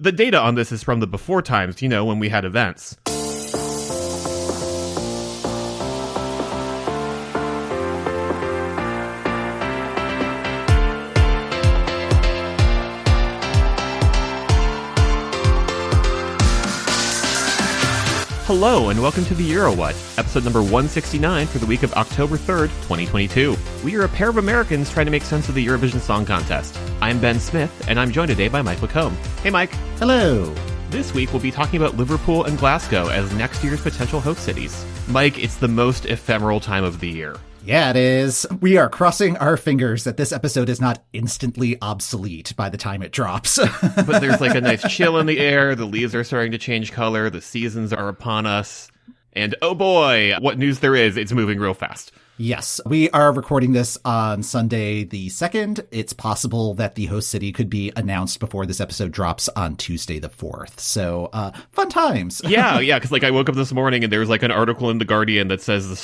The data on this is from the before times, when we had events. Hello, and welcome to the Euro What, episode number 169 for the week of October 3rd, 2022. We are a pair of Americans trying to make sense of the Eurovision Song Contest. I'm Ben Smith, and I'm joined today by Mike Lacombe. Hey, Mike. Hello. This week, we'll be talking about Liverpool and Glasgow as next year's potential host cities. Mike, it's the most ephemeral time of the year. Yeah, it is. We are crossing our fingers that this episode is not instantly obsolete by the time it drops. But there's like a nice chill in the air. The leaves are starting to change color. The seasons are upon us. And oh boy, what news there is. It's moving real fast. Yes, we are recording this on Sunday the 2nd. It's possible that the host city could be announced before this episode drops on Tuesday the 4th. So, fun times. Yeah, because I woke up this morning and there was an article in The Guardian that says the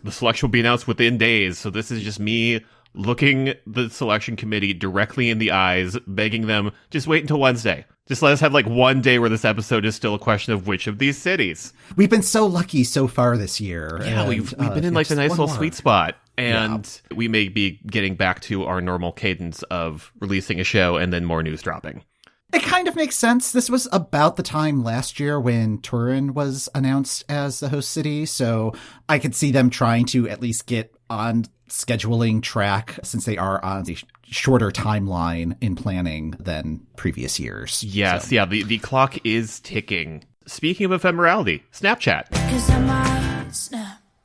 selection will be announced within days. So this is just me looking the selection committee directly in the eyes, begging them, just wait until Wednesday. Just let us have one day where this episode is still a question of which of these cities. We've been so lucky so far this year. Yeah, we've been in the nice little sweet spot. And we may be getting back to our normal cadence of releasing a show and then more news dropping. It kind of makes sense. This was about the time last year when Turin was announced as the host city. So I could see them trying to at least get on scheduling track since they are on the shorter timeline in planning than previous years. Yes, so. Yeah, the clock is ticking. Speaking of ephemerality, Snapchat.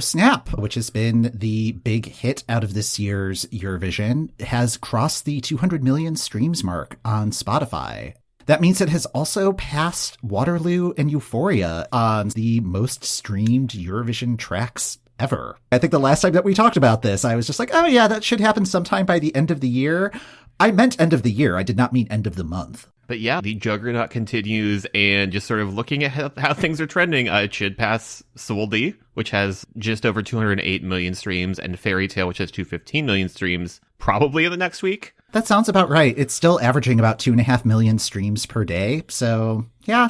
Snap, which has been the big hit out of this year's Eurovision, has crossed the 200 million streams mark on Spotify. That means it has also passed Waterloo and Euphoria on the most streamed Eurovision tracks ever. I think the last time that we talked about this, I was just like, oh yeah, that should happen sometime by the end of the year. I meant end of the year. I did not mean end of the month. But yeah, the juggernaut continues, and just sort of looking at how things are trending, it should pass Soldi, which has just over 208 million streams, and Fairy Tale, which has 215 million streams, probably in the next week. That sounds about right. It's still averaging about 2.5 million streams per day. So yeah,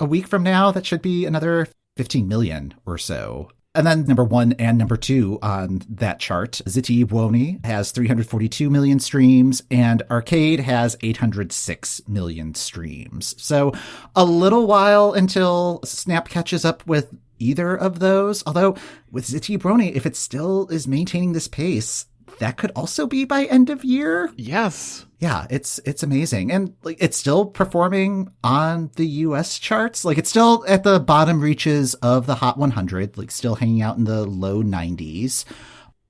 a week from now, that should be another 15 million or so. And then number 1 and number 2 on that chart, Zitti Buoni has 342 million streams and Arcade has 806 million streams. So a little while until Snap catches up with either of those. Although with Zitti Buoni, if it still is maintaining this pace, that could also be by end of year. Yes. Yeah, it's amazing. And it's still performing on the US charts. It's still at the bottom reaches of the Hot 100, still hanging out in the low 90s.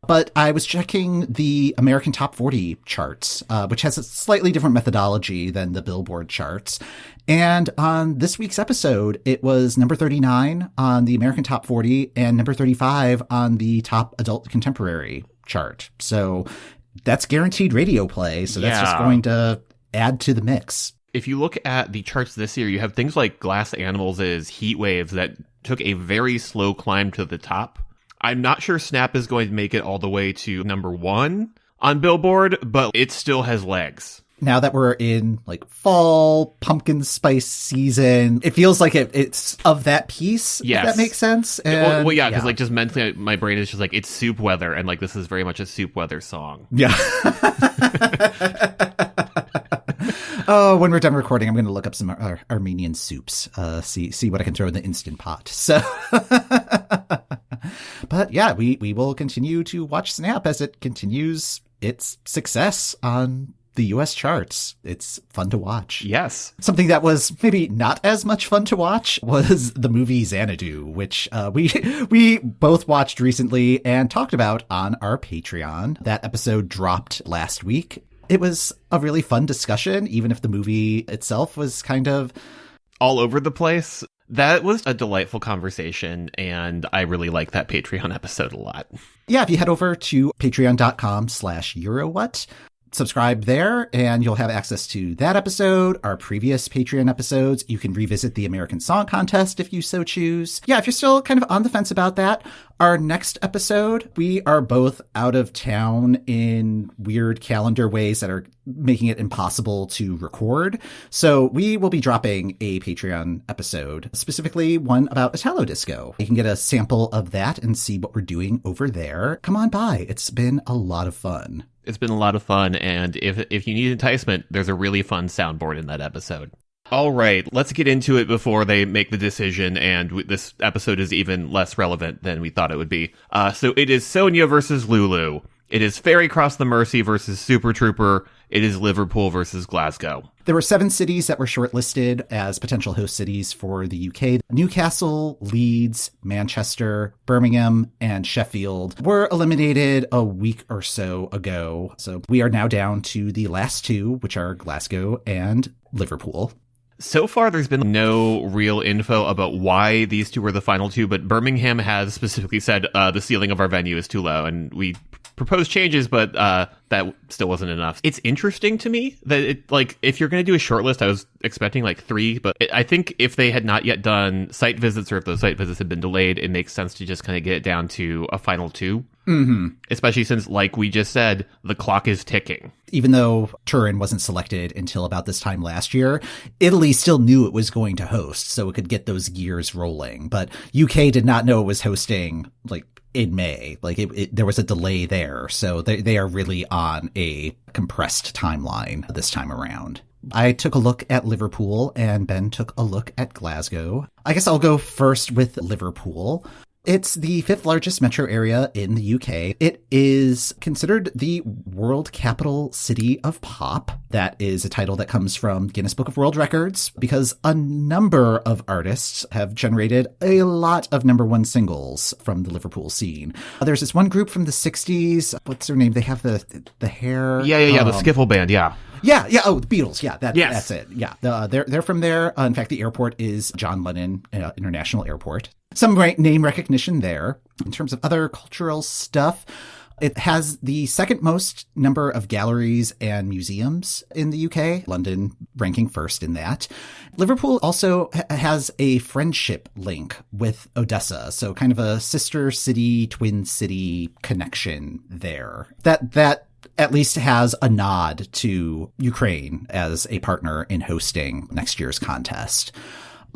But I was checking the American Top 40 charts, which has a slightly different methodology than the Billboard charts. And on this week's episode, it was number 39 on the American Top 40 and number 35 on the Top Adult Contemporary chart. So that's guaranteed radio play. So that's just going to add to the mix. If you look at the charts this year, you have things like Glass Animals' Heat Waves that took a very slow climb to the top. I'm not sure Snap is going to make it all the way to number 1 on Billboard, but it still has legs. Now that we're in fall pumpkin spice season, it feels like it's of that piece. Yes. If that makes sense. And, well, yeah, because just mentally, my brain is just it's soup weather, and this is very much a soup weather song. Yeah. Oh, when we're done recording, I'm going to look up some Armenian soups, see what I can throw in the Instant Pot. So, but yeah, we will continue to watch Snap as it continues its success on the US charts. It's fun to watch. Yes. Something that was maybe not as much fun to watch was the movie Xanadu, which we both watched recently and talked about on our Patreon. That episode dropped last week. It was a really fun discussion, even if the movie itself was kind of all over the place. That was a delightful conversation, and I really like that Patreon episode a lot. Yeah, if you head over to patreon.com/Eurowhat, subscribe there and you'll have access to that episode, our previous Patreon episodes. You can revisit the American Song Contest if you so choose. Yeah, if you're still kind of on the fence about that, our next episode, we are both out of town in weird calendar ways that are making it impossible to record. So we will be dropping a Patreon episode, specifically one about Italo Disco. You can get a sample of that and see what we're doing over there. Come on by. It's been a lot of fun. It's been a lot of fun, and if you need enticement, there's a really fun soundboard in that episode. All right, let's get into it before they make the decision, and this episode is even less relevant than we thought it would be. So it is Sonia versus Lulu. It is Ferry Cross the Mersey versus Super Trooper. It is Liverpool versus Glasgow. There were 7 cities that were shortlisted as potential host cities for the UK. Newcastle, Leeds, Manchester, Birmingham, and Sheffield were eliminated a week or so ago. So we are now down to the last 2, which are Glasgow and Liverpool. So far, there's been no real info about why these 2 were the final 2, but Birmingham has specifically said the ceiling of our venue is too low, and we proposed changes, but that still wasn't enough. It's interesting to me that if you're going to do a short list, I was expecting 3, but I think if they had not yet done site visits, or if those site visits had been delayed, it makes sense to just kind of get it down to a final 2. Mm-hmm. Especially since, like we just said, the clock is ticking. Even though Turin wasn't selected until about this time last year, Italy still knew it was going to host, so it could get those gears rolling. But UK did not know it was hosting, in May. There was a delay there, so they are really on a compressed timeline this time around. I took a look at Liverpool, and Ben took a look at Glasgow. I guess I'll go first with Liverpool. It's the 5th largest metro area in the UK. It is considered the world capital city of pop. That is a title that comes from Guinness Book of World Records because a number of artists have generated a lot of #1 singles from the Liverpool scene. There's this one group from the 60s. What's their name? They have the hair. Yeah. The Skiffle Band. Yeah. Yeah. Oh, the Beatles. Yeah, yes. That's it. Yeah, they're from there. In fact, the airport is John Lennon International Airport. Some great name recognition there. In terms of other cultural stuff, it has the second most number of galleries and museums in the UK, London ranking first in that. Liverpool also has a friendship link with Odessa, so kind of a sister city, twin city connection there. That at least has a nod to Ukraine as a partner in hosting next year's contest.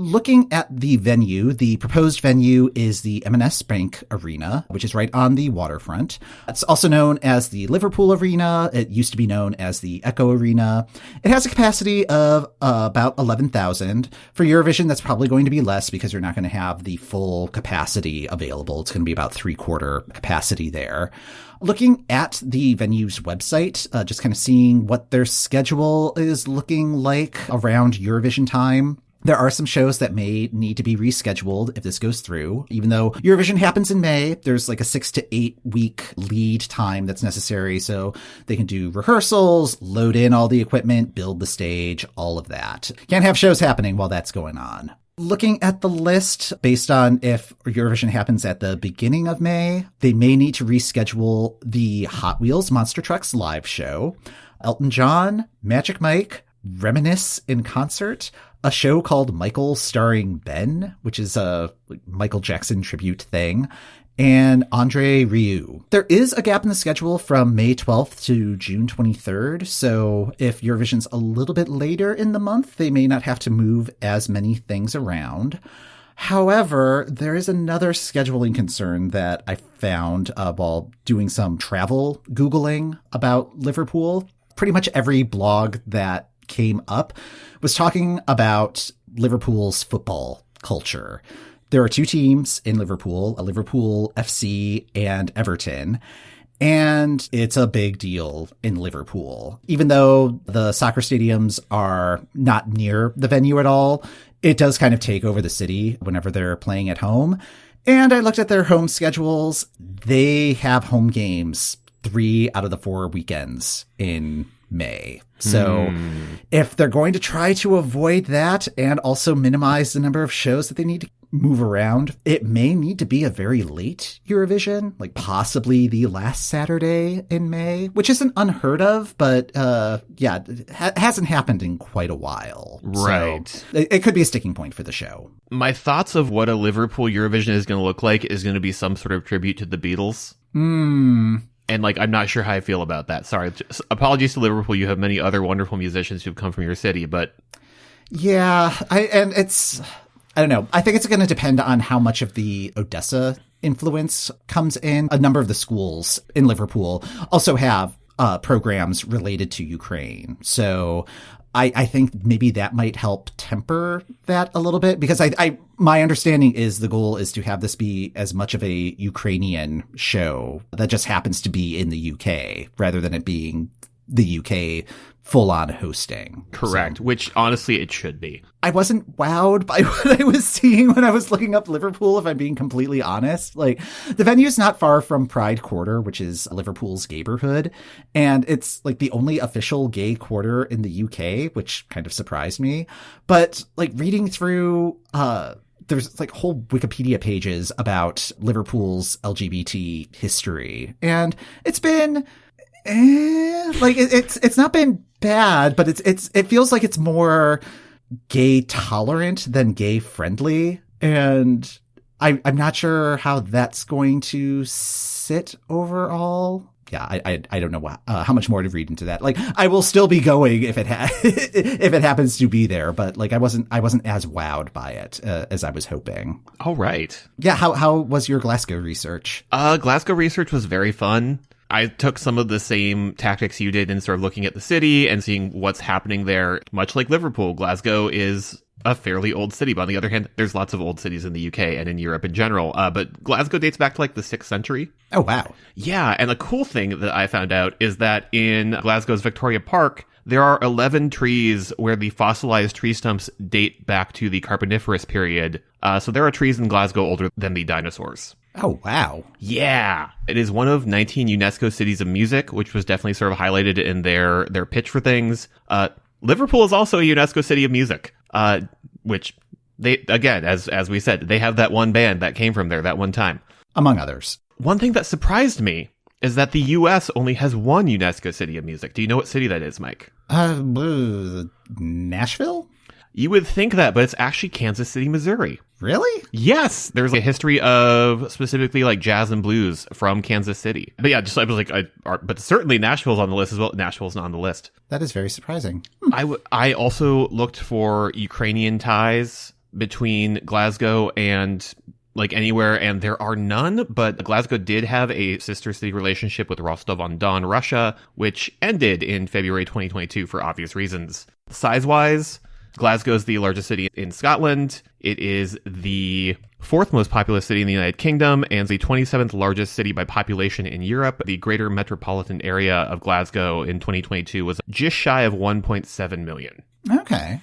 Looking at the venue, the proposed venue is the M&S Bank Arena, which is right on the waterfront. It's also known as the Liverpool Arena. It used to be known as the Echo Arena. It has a capacity of about 11,000. For Eurovision, that's probably going to be less because you're not going to have the full capacity available. It's going to be about 3/4 capacity there. Looking at the venue's website, just kind of seeing what their schedule is looking like around Eurovision time. There are some shows that may need to be rescheduled if this goes through. Even though Eurovision happens in May, there's a 6 to 8 week lead time that's necessary. So they can do rehearsals, load in all the equipment, build the stage, all of that. Can't have shows happening while that's going on. Looking at the list, based on if Eurovision happens at the beginning of May, they may need to reschedule the Hot Wheels Monster Trucks live show, Elton John, Magic Mike, Reminisce in concert, a show called Michael starring Ben, which is a Michael Jackson tribute thing, and Andre Rieu. There is a gap in the schedule from May 12th to June 23rd, so if Eurovision's a little bit later in the month, they may not have to move as many things around. However, there is another scheduling concern that I found while doing some travel Googling about Liverpool. Pretty much every blog that came up was talking about Liverpool's football culture. There are 2 teams in Liverpool, Liverpool FC and Everton, and it's a big deal in Liverpool. Even though the soccer stadiums are not near the venue at all, it does kind of take over the city whenever they're playing at home. And I looked at their home schedules. They have home games 3 out of the 4 weekends in May. So if they're going to try to avoid that and also minimize the number of shows that they need to move around. It may need to be a very late Eurovision, like possibly the last Saturday in May, which isn't unheard of, but it hasn't happened in quite a while. Right. So it could be a sticking point for the show. My thoughts of what a Liverpool Eurovision is going to look like is going to be some sort of tribute to the Beatles. And, like, I'm not sure how I feel about that. Sorry. Apologies to Liverpool. You have many other wonderful musicians who've come from your city, but... Yeah, I don't know. I think it's going to depend on how much of the Odessa influence comes in. A number of the schools in Liverpool also have programs related to Ukraine. So I think maybe that might help temper that a little bit, because my understanding is the goal is to have this be as much of a Ukrainian show that just happens to be in the UK rather than it being the UK full-on hosting. Correct, So, which honestly it should be. I wasn't wowed by what I was seeing when I was looking up Liverpool, if I'm being completely honest. Like, the venue's not far from Pride Quarter, which is Liverpool's gayborhood, and it's like the only official gay quarter in the UK, which kind of surprised me. But like reading through, there's like whole Wikipedia pages about Liverpool's LGBT history, and it's been it's not been bad, but it feels like it's more gay tolerant than gay friendly, and I'm not sure how that's going to sit overall. Yeah, I don't know how much more to read into that. Like, I will still be going if it if it happens to be there, but like I wasn't as wowed by it as I was hoping. All right. Yeah, how was your Glasgow research? Glasgow research was very fun. I took some of the same tactics you did in sort of looking at the city and seeing what's happening there. Much like Liverpool, Glasgow is a fairly old city. But on the other hand, there's lots of old cities in the UK and in Europe in general. But Glasgow dates back to like the 6th century. Oh, wow. Yeah. And the cool thing that I found out is that in Glasgow's Victoria Park, there are 11 trees where the fossilized tree stumps date back to the Carboniferous period. So there are trees in Glasgow older than the dinosaurs. Oh, wow. Yeah. It is one of 19 UNESCO cities of music, which was definitely sort of highlighted in their pitch for things. Liverpool is also a UNESCO city of music, which they, again, as we said, they have that one band that came from there that one time. Among others. One thing that surprised me is that the US only has one UNESCO city of music. Do you know what city that is, Mike? Nashville? You would think that, but it's actually Kansas City, Missouri. Really? Yes. There's a history of specifically like jazz and blues from Kansas City. But yeah, just I was like, but certainly Nashville's on the list as well. Nashville's not on the list. That is very surprising. I also looked for Ukrainian ties between Glasgow and like anywhere, and there are none, but Glasgow did have a sister city relationship with Rostov-on-Don, Russia, which ended in February 2022 for obvious reasons. Size-wise, Glasgow is the largest city in Scotland. It is the 4th most populous city in the United Kingdom and the 27th largest city by population in Europe. The greater metropolitan area of Glasgow in 2022 was just shy of 1.7 million. Okay.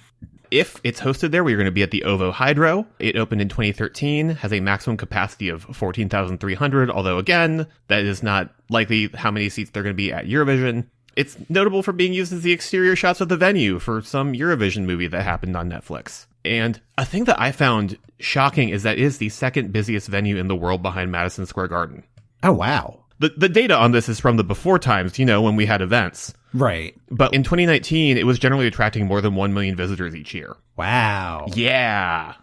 If it's hosted there, we're going to be at the OVO Hydro. It opened in 2013, has a maximum capacity of 14,300, although again, that is not likely how many seats they're going to be at Eurovision. It's notable for being used as the exterior shots of the venue for some Eurovision movie that happened on Netflix. And a thing that I found shocking is that it is the 2nd busiest venue in the world behind Madison Square Garden. Oh, wow. The data on this is from the before times, when we had events. Right. But in 2019, it was generally attracting more than 1 million visitors each year. Wow. Yeah.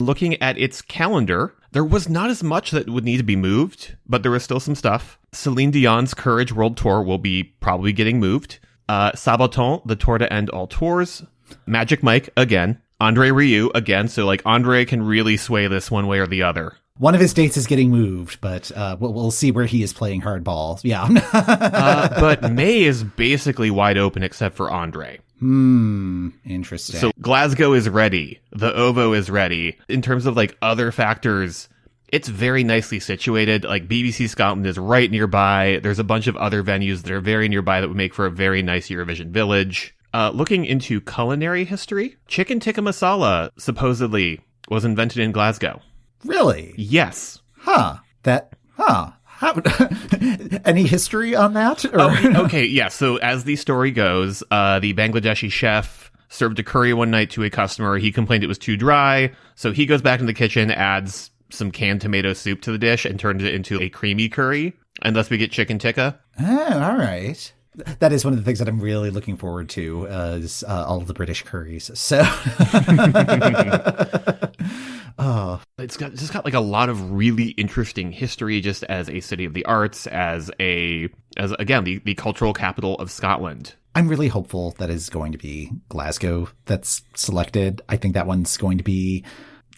Looking at its calendar, there was not as much that would need to be moved, but there was still some stuff. Celine Dion's Courage World Tour will be probably getting moved. Sabaton, the tour to end all tours. Magic Mike, again. Andre Rieu, again. So, like, Andre can really sway this one way or the other. One of his dates is getting moved, but we'll see where he is playing hardball. Yeah. But May is basically wide open except for Andre. Interesting. So Glasgow is ready. The OVO is ready. In terms of like other factors, it's very nicely situated. Like BBC Scotland is right nearby. There's a bunch of other venues that are very nearby that would make for a very nice Eurovision village. Looking into culinary history, chicken tikka masala supposedly was invented in Glasgow. Really? Yes. How, any history on that? Or? Okay, yeah. So as the story goes, the Bangladeshi chef served a curry one night to a customer. He complained it was too dry, so he goes back in the kitchen, adds some canned tomato soup to the dish, and turns it into a creamy curry. And thus we get chicken tikka. Oh, all right. That is one of the things that I'm really looking forward to, is all of the British curries. So, It's got like a lot of really interesting history, just as a city of the arts, as again the cultural capital of Scotland. I'm really hopeful that is going to be Glasgow that's selected. I think that one's going to be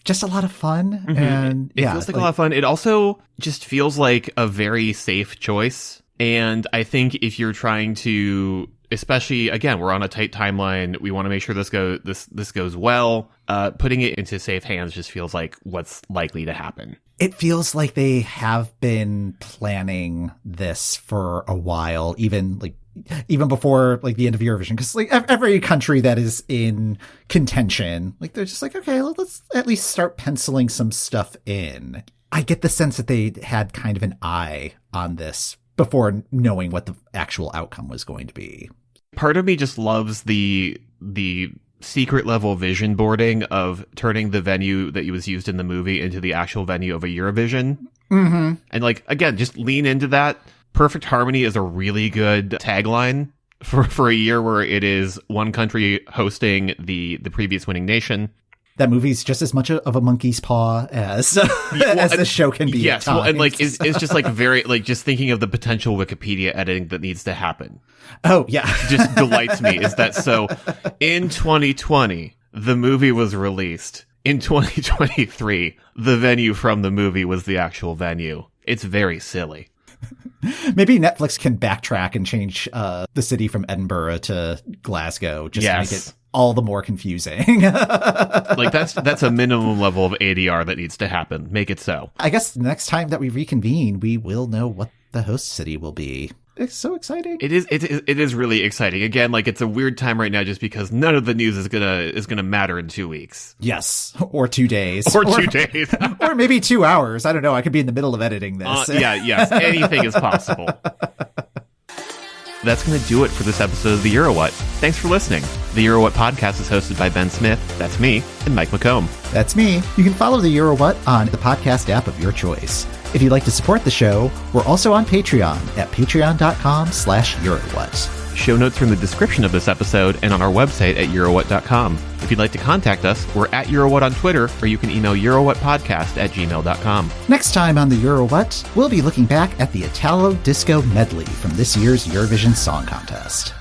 just a lot of fun. Mm-hmm. And it feels like a lot of fun. It also just feels like a very safe choice. And I think if you're trying to, especially again, we're on a tight timeline, we want to make sure this goes well. Putting it into safe hands just feels like what's likely to happen. It feels like they have been planning this for a while, even before like the end of Eurovision, because like every country that is in contention, like they're just like, okay, let's at least start penciling some stuff in. I get the sense that they had kind of an eye on this before knowing what the actual outcome was going to be. Part of me just loves the secret level vision boarding of turning the venue that was used in the movie into the actual venue of a Eurovision. Mm-hmm. And like, again, just lean into that. Perfect Harmony is a really good tagline for a year where it is one country hosting the previous winning nation. That movie's just as much of a monkey's paw as as the show can be. Yes, well, and like it's just like very like just thinking of the potential Wikipedia editing that needs to happen. Oh yeah, just delights me. Is that so? In 2020, the movie was released. In 2023, the venue from the movie was the actual venue. It's very silly. Maybe Netflix can backtrack and change the city from Edinburgh to Glasgow just to make it all the more confusing. Like that's a minimum level of ADR that needs to happen. Make it so. I guess the next time that we reconvene, we will know what the host city will be. It's so exciting. It is really exciting. Again, like it's a weird time right now just because none of the news is gonna matter in 2 weeks. Yes. Or 2 days. Or 2 days. Or maybe 2 hours. I don't know. I could be in the middle of editing this. Yes. Anything is possible. That's going to do it for this episode of The Euro What. Thanks for listening. The Euro What podcast is hosted by Ben Smith, that's me, and Mike McComb. That's me. You can follow The Euro What on the podcast app of your choice. If you'd like to support the show, we're also on Patreon at patreon.com/EuroWhat. Show notes are in the description of this episode and on our website at eurowhat.com. If you'd like to contact us, we're at Eurowhat on Twitter, or you can email eurowhatpodcast@gmail.com. Next time on the Euro What, we'll be looking back at the Italo Disco medley from this year's Eurovision Song Contest.